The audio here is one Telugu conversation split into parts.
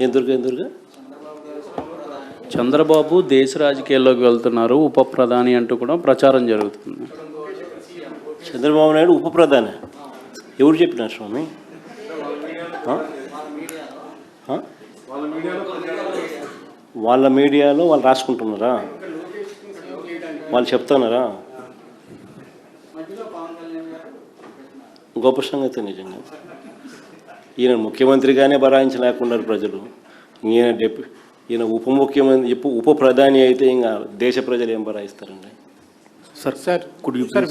ఎందుకు చంద్రబాబు దేశ రాజకీయాల్లోకి వెళ్తున్నారు, ఉప ప్రధాని అంటూ కూడా ప్రచారం జరుగుతుంది. చంద్రబాబు నాయుడు ఉప ప్రధాని ఎవరు చెప్పినారు స్వామి? వాళ్ళ మీడియాలో వాళ్ళు రాసుకుంటున్నారా? వాళ్ళు చెప్తున్నారా? గొప్ప సంగతి నిజంగా. ఈయన ముఖ్యమంత్రిగానే భరాయించలేకున్నారు ప్రజలు. ఈయన ఉప ప్రధాని అయితే ఇంకా దేశ ప్రజలు ఏం భరాయిస్తారండి? సార్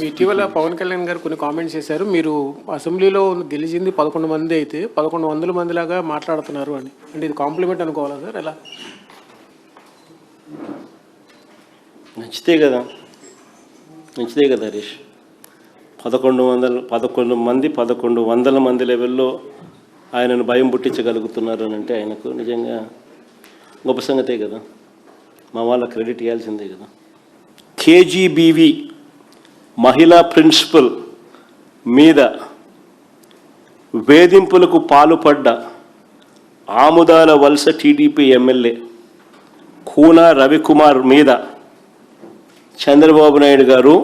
ఇటీవల పవన్ కళ్యాణ్ గారు కొన్ని కామెంట్స్ చేశారు. మీరు అసెంబ్లీలో గెలిచింది 11 మంది అయితే 1100 మందిలాగా మాట్లాడుతున్నారు అని. అంటే ఇది కాంప్లిమెంట్ అనుకోవాలా సార్? ఎలా? మంచిదే కదా హరీష్. 1100 మంది లెవెల్లో ఆయనను భయం పుట్టించగలుగుతున్నారు అని అంటే ఆయనకు నిజంగా గొప్ప సంగతే కదా. మా వాళ్ళ క్రెడిట్ ఇవ్వాల్సిందే కదా. కేజీబీవి మహిళా ప్రిన్సిపల్ మీద వేధింపులకు పాల్పడ్డ ఆముదాల వలస టీడీపీ ఎమ్మెల్యే కూన రవికుమార్ మీద చంద్రబాబు నాయుడు గారు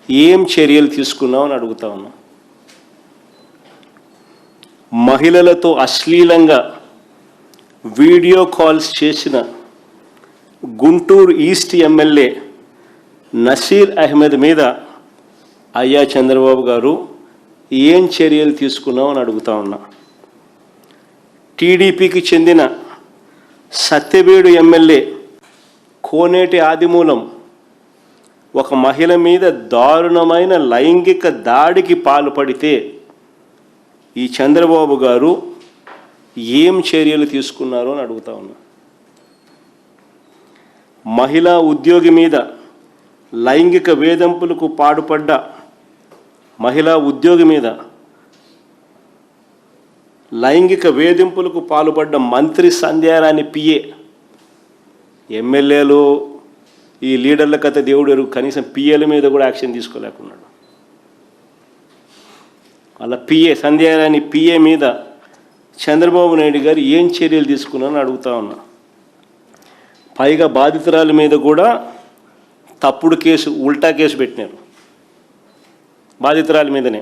ఏం చర్యలు తీసుకున్నామని అడుగుతా ఉన్నాం. మహిళలతో అశ్లీలంగా వీడియో కాల్స్ చేసిన గుంటూరు ఈస్ట్ ఎమ్మెల్యే నసీర్ అహ్మద్ మీద అయ్యా చంద్రబాబు గారు ఏం చర్యలు తీసుకున్నామని అడుగుతా ఉన్నా. టీడీపీకి చెందిన సత్యవేడు ఎమ్మెల్యే కోనేటి ఆదిమూలం ఒక మహిళ మీద దారుణమైన లైంగిక దాడికి పాల్పడితే ఈ చంద్రబాబు గారు ఏం చర్యలు తీసుకున్నారో అని అడుగుతా ఉన్నా. మహిళా ఉద్యోగి మీద లైంగిక వేధింపులకు పాల్పడ్డ మంత్రి సంధ్యారాణి పిఏ, ఎమ్మెల్యేలు ఈ లీడర్ల కథ దేవుడు కనీసం పిఏల మీద కూడా యాక్షన్ తీసుకోలేకున్నాడు. వాళ్ళ పిఏ సంధ్యారాణి పిఏ మీద చంద్రబాబు నాయుడు గారు ఏం చర్యలు తీసుకున్నారని అడుగుతా ఉన్నా. పైగా బాధితురాల మీద కూడా తప్పుడు కేసు, ఉల్టా కేసు పెట్టినారు బాధితురాల మీదనే.